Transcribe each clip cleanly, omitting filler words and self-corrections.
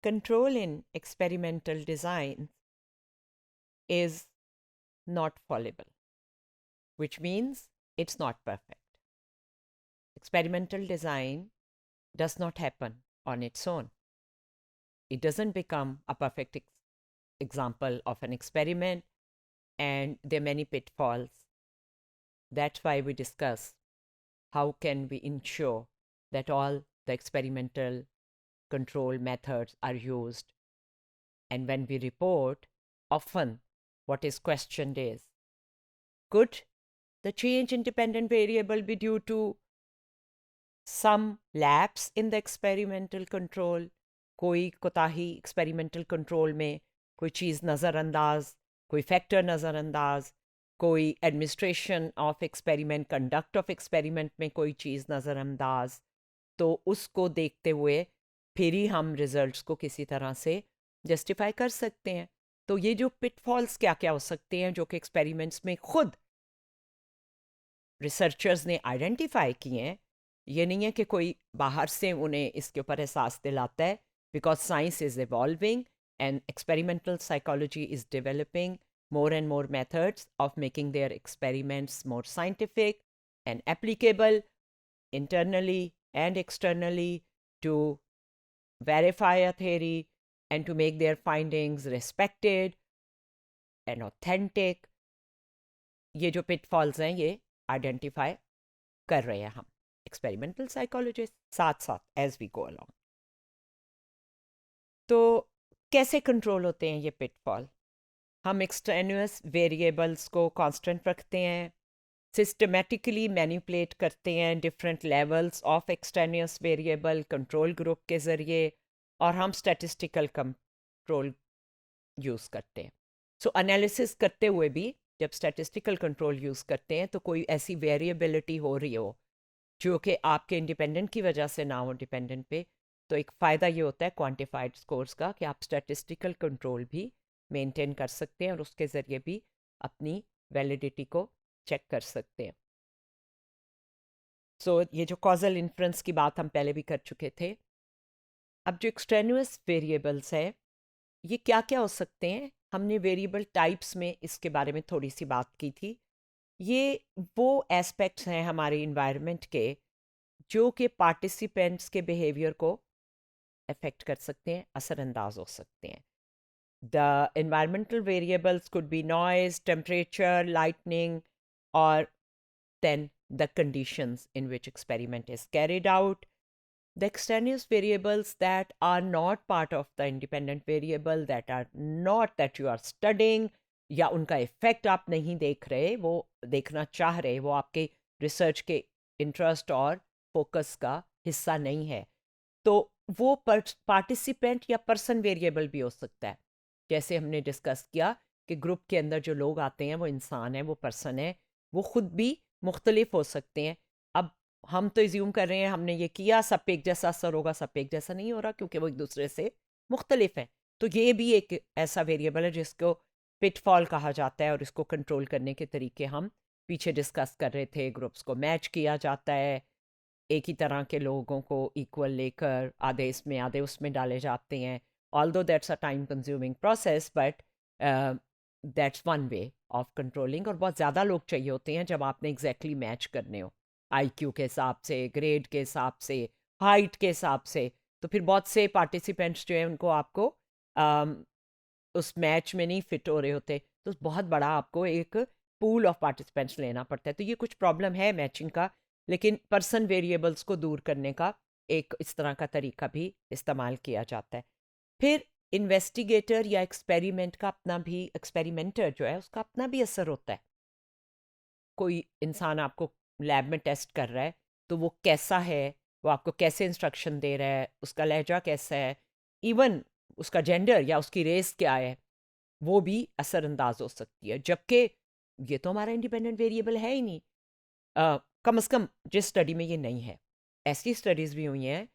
control in experimental design is not fallible, which means it's not perfect. Experimental design does not happen on its own. It doesn't become a perfect example of an experiment, and there are many pitfalls. That's why we discuss how can we ensure that all the experimental control methods are used. And when we report, often what is questioned is, could the change in dependent variable be due to some lapse in the experimental control? कोई कोताही experimental control में, कोई चीज़ नज़रअंदाज, कोई factor नज़रअंदाज, कोई administration of experiment, conduct of experiment में कोई चीज़ नज़रअंदाज, तो उसको देखते हुए फिर ही हम रिजल्ट्स को किसी तरह से जस्टिफाई कर सकते हैं. तो ये जो पिटफॉल्स क्या क्या हो सकते हैं जो कि एक्सपेरिमेंट्स में खुद रिसर्चर्स ने आइडेंटिफाई किए हैं, ये नहीं है कि कोई बाहर से उन्हें इसके ऊपर एहसास दिलाता है, because science is evolving and experimental psychology is developing more and more methods of making their experiments more scientific and applicable internally and externally to verify a theory and to make their findings respected and authentic. ये जो pitfalls हैं ये identify कर रहे हैं हम experimental psychologists साथ साथ as we go along. तो कैसे कंट्रोल होते हैं ये पिटफॉल? हम एक्सटेन्युअस वेरिएबल्स को कांस्टेंट रखते हैं, सिस्टमेटिकली मैनिपुलेट करते हैं different levels of extraneous variable control group के ज़रिए, और हम स्टैटिस्टिकल कंट्रोल यूज़ करते हैं. सो एनालिसिस करते हुए भी जब स्टैटिस्टिकल कंट्रोल यूज़ करते हैं तो कोई ऐसी वेरिएबिलिटी हो रही हो जो कि आपके इंडिपेंडेंट की वजह से ना हो डिपेंडेंट पे, तो एक फ़ायदा ये होता है क्वांटिफाइड स्कोर्स का कि आप स्टैटिस्टिकल कंट्रोल भी मेंटेन कर सकते हैं और उसके ज़रिए भी अपनी वैलिडिटी को चेक कर सकते हैं. सो ये जो कॉजल इन्फ्रेंस की बात हम पहले भी कर चुके थे. अब जो एक्सटेन्युअस वेरिएबल्स हैं ये क्या क्या हो सकते हैं, हमने वेरिएबल टाइप्स में इसके बारे में थोड़ी सी बात की थी. ये वो एस्पेक्ट्स हैं हमारे इन्वायरमेंट के जो कि पार्टिसिपेंट्स के बिहेवियर को अफेक्ट कर सकते हैं, असरअंदाज हो सकते हैं. The environmental variables could be noise, temperature, lightning, or then the conditions in which experiment is carried out. The extraneous variables that are not part of the independent variable, that are not that you are studying, या उनका effect आप नहीं देख रहे, वो देखना चाह रहे, वो आपके रिसर्च के इंटरेस्ट और फोकस का हिस्सा नहीं है, तो वो पार्टिसिपेंट या पर्सन वेरिएबल भी हो सकता है. जैसे हमने डिस्कस किया कि ग्रुप के अंदर जो लोग आते हैं वो इंसान है, वो पर्सन है, वो खुद भी मुख्तलिफ हो सकते हैं. अब हम तो इज्यूम कर रहे हैं हमने ये किया सब पे एक जैसा असर होगा, सब पे एक जैसा नहीं हो रहा क्योंकि वो एक दूसरे से मुख्तलिफ है. तो ये भी एक ऐसा वेरिएबल है जिसको पिटफॉल कहा जाता है, और इसको कंट्रोल करने के तरीके हम पीछे डिस्कस कर रहे थे. ग्रुप्स को मैच किया जाता है, एक ही तरह के लोगों को इक्वल लेकर आधे इसमें आधे उसमें डाले जाते हैं. Although that's a time consuming process, but that's one way of controlling. और बहुत ज़्यादा लोग चाहिए होते हैं जब आपने एग्जैक्टली मैच करने हो, आईक्यू के हिसाब से, ग्रेड के हिसाब से, हाइट के हिसाब से. तो फिर बहुत से पार्टिसिपेंट्स जो हैं उनको आपको उस मैच में नहीं फिट हो रहे होते, तो बहुत बड़ा आपको एक पूल ऑफ पार्टिसिपेंट्स लेना पड़ता है. तो ये कुछ प्रॉब्लम है मैचिंग का, लेकिन पर्सन वेरिएबल्स को दूर करने का एक इस तरह का तरीका भी इस्तेमाल किया जाता है. फिर इन्वेस्टिगेटर या एक्सपेरिमेंट का अपना भी, एक्सपेरिमेंटर जो है उसका अपना भी असर होता है. कोई इंसान आपको लैब में टेस्ट कर रहा है तो वो कैसा है, वो आपको कैसे इंस्ट्रक्शन दे रहा है, उसका लहजा कैसा है, इवन उसका जेंडर या उसकी रेस क्या है, वो भी असरअंदाज हो सकती है. जबकि ये तो हमारा इंडिपेंडेंट वेरिएबल है ही नहीं, कम से कम जिस स्टडी में ये नहीं है. ऐसी स्टडीज़ भी हुई हैं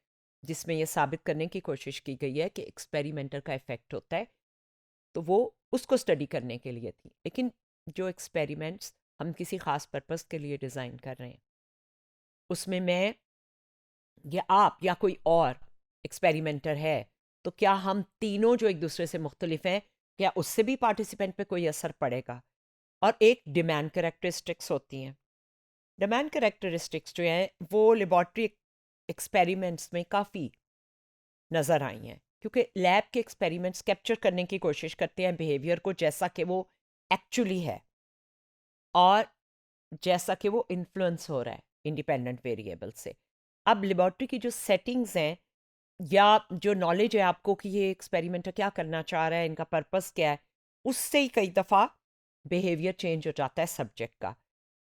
जिसमें ये साबित करने की कोशिश की गई है कि एक्सपेरिमेंटर का इफेक्ट होता है, तो वो उसको स्टडी करने के लिए थी. लेकिन जो एक्सपेरिमेंट्स हम किसी ख़ास पर्पस के लिए डिज़ाइन कर रहे हैं, उसमें मैं या आप या कोई और एक्सपेरिमेंटर है तो क्या हम तीनों जो एक दूसरे से मुख्तलिफ हैं, क्या उससे भी पार्टिसिपेंट पे कोई असर पड़ेगा? और एक डिमांड कैरेक्टरिस्टिक्स होती हैं। डिमांड कैरेक्टरिस्टिक्स जो हैं वो लेबॉर्ट्री एक्सपेरिमेंट्स में काफ़ी नज़र आई हैं, क्योंकि लैब के एक्सपेरिमेंट्स कैप्चर करने की कोशिश करते हैं बिहेवियर को जैसा कि वो एक्चुअली है, और जैसा कि वो इन्फ्लुएंस हो रहा है इंडिपेंडेंट वेरिएबल से। अब लेबॉर्ट्री की जो सेटिंग्स हैं या जो नॉलेज है आपको कि ये एक्सपेरिमेंटर क्या करना चाह रहा है, इनका पर्पस क्या है, उससे ही कई दफ़ा बिहेवियर चेंज हो जाता है सब्जेक्ट का।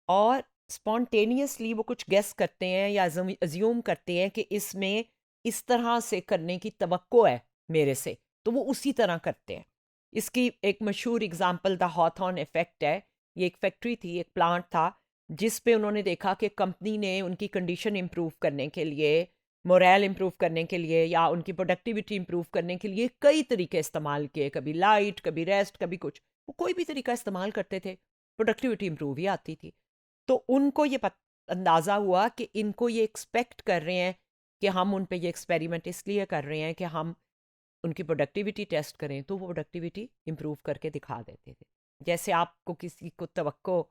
और स्पॉन्टेनियसली वो कुछ गेस करते हैं या अज्यूम करते हैं कि इसमें इस तरह से करने की तवक्को है मेरे से, तो वो उसी तरह करते हैं। इसकी एक मशहूर एग्जांपल द हॉथॉर्न इफेक्ट है। ये एक फैक्ट्री थी, एक प्लांट था, जिस पे उन्होंने देखा कि कंपनी ने उनकी कंडीशन इम्प्रूव करने के लिए, मोरल इम्प्रूव करने के लिए या उनकी प्रोडक्टिविटी इम्प्रूव करने के लिए कई तरीके इस्तेमाल किए, कभी लाइट, कभी रेस्ट, कभी कुछ। वो कोई भी तरीका इस्तेमाल करते थे, प्रोडक्टिविटी इम्प्रूव ही आती थी। तो उनको ये अंदाज़ा हुआ कि इनको ये एक्सपेक्ट कर रहे हैं कि हम उन पे ये एक्सपेरिमेंट इसलिए कर रहे हैं कि हम उनकी प्रोडक्टिविटी टेस्ट करें, तो वो प्रोडक्टिविटी इम्प्रूव करके दिखा देते थे। जैसे आपको किसी को तवक्को,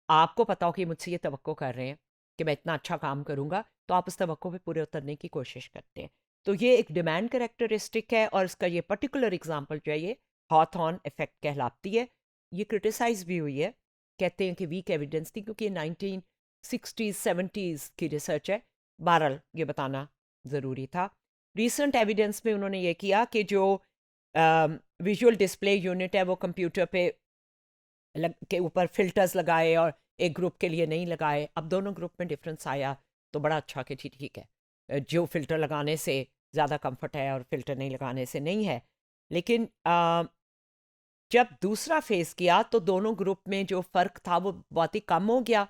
आपको पता हो कि मुझसे ये तवक्को कर रहे हैं कि मैं इतना अच्छा काम करूँगा, तो आप उस तवक्को पे पूरे उतरने की कोशिश करते हैं। तो ये एक डिमांड कैरेक्टरिस्टिक है, और इसका ये पर्टिकुलर एग्जाम्पल जो है ये हॉथॉर्न इफेक्ट कहलाती है। ये क्रिटिसाइज भी हुई है, कहते हैं कि वीक एविडेंस थी, क्योंकि 1960s 70s की रिसर्च है। बहरहाल ये बताना ज़रूरी था। रीसेंट एविडेंस में उन्होंने ये किया कि जो विजुअल डिस्प्ले यूनिट है वो कंप्यूटर पे के ऊपर फिल्टर्स लगाए और एक ग्रुप के लिए नहीं लगाए। अब दोनों ग्रुप में डिफरेंस आया, तो बड़ा अच्छा कि ठीक है, जो फ़िल्टर लगाने से ज़्यादा कंफर्ट है और फिल्टर नहीं लगाने से नहीं है। लेकिन जब दूसरा फेज़ किया तो दोनों ग्रुप में जो फ़र्क था वो बहुत ही कम हो गया,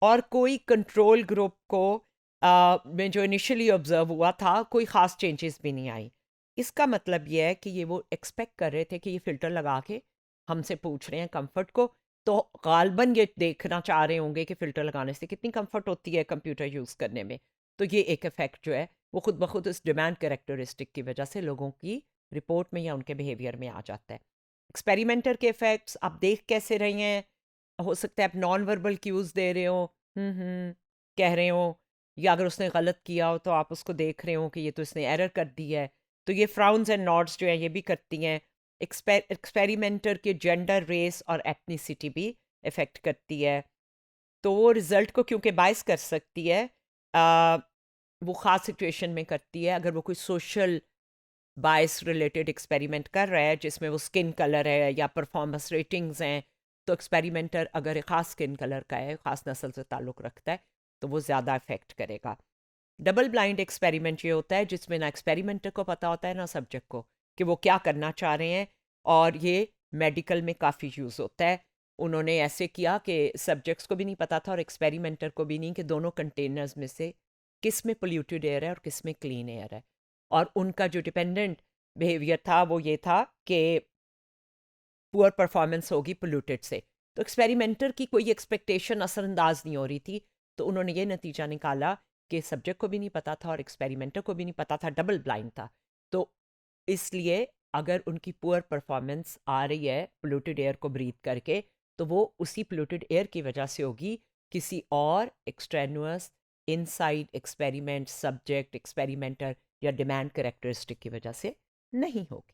और कोई कंट्रोल ग्रुप को में जो इनिशियली ऑब्ज़र्व हुआ था, कोई ख़ास चेंजेस भी नहीं आई। इसका मतलब ये है कि ये वो एक्सपेक्ट कर रहे थे कि ये फ़िल्टर लगा के हमसे पूछ रहे हैं कंफर्ट को, तो ग़ालिबन ये देखना चाह रहे होंगे कि फ़िल्टर लगाने से कितनी कंफर्ट होती है कंप्यूटर यूज़ करने में। तो ये एक इफ़ेक्ट जो है वो खुद ब खुद उस डिमांड कैरेक्टरिस्टिक की वजह से लोगों की रिपोर्ट में या उनके बिहेवियर में आ जाता है। एक्सपेरिमेंटर के इफ़ेक्ट्स आप देख कैसे रहे हैं, हो सकता है आप नॉन वर्बल क्यूज़ दे रहे हो, कह रहे हो, या अगर उसने गलत किया हो तो आप उसको देख रहे हो कि ये तो इसने एरर कर दी है। तो ये फ्राउन्स एंड नॉड्स जो है ये भी करती हैं। एक्सपेरिमेंटर के जेंडर, रेस और एथनिसिटी भी इफ़ेक्ट करती है। तो वो रिज़ल्ट को क्योंकि बायस कर सकती है, आ, वो ख़ास सिचुएशन में करती है। अगर वो कोई सोशल बायस रिलेटेड एक्सपेरिमेंट कर रहा है जिसमें वो स्किन कलर है या परफॉर्मेंस रेटिंग्स हैं, तो एक्सपेरिमेंटर अगर एक ख़ास स्किन कलर का है, ख़ास नस्ल से ताल्लुक़ रखता है, तो वो ज़्यादा इफेक्ट करेगा। डबल ब्लाइंड एक्सपेरिमेंट ये होता है जिसमें ना एक्सपेरिमेंटर को पता होता है ना सब्जेक्ट को कि वो क्या करना चाह रहे हैं, और ये मेडिकल में काफ़ी यूज़ होता है। उन्होंने ऐसे किया कि सब्जेक्ट्स को भी नहीं पता था और एक्सपेरिमेंटर को भी नहीं, कि दोनों कंटेनर्स में से किस में पोल्यूटेड एयर है और किस में क्लीन एयर है। और उनका जो डिपेंडेंट बिहेवियर था वो ये था कि पुअर परफॉर्मेंस होगी पोल्यूटेड से। तो एक्सपेरिमेंटर की कोई एक्सपेक्टेशन असरअंदाज नहीं हो रही थी, तो उन्होंने ये नतीजा निकाला कि सब्जेक्ट को भी नहीं पता था और एक्सपेरिमेंटर को भी नहीं पता था, डबल ब्लाइंड था। तो इसलिए अगर उनकी पुअर परफॉर्मेंस आ रही है पोल्यूटेड एयर को ब्रीथ करके, तो वो उसी पोल्यूटेड एयर की वजह से होगी, किसी और एक्सट्रेनुअस इनसाइड एक्सपेरिमेंट, सब्जेक्ट, एक्सपेरिमेंटर या डिमांड कैरेक्टरिस्टिक की वजह से नहीं होगी।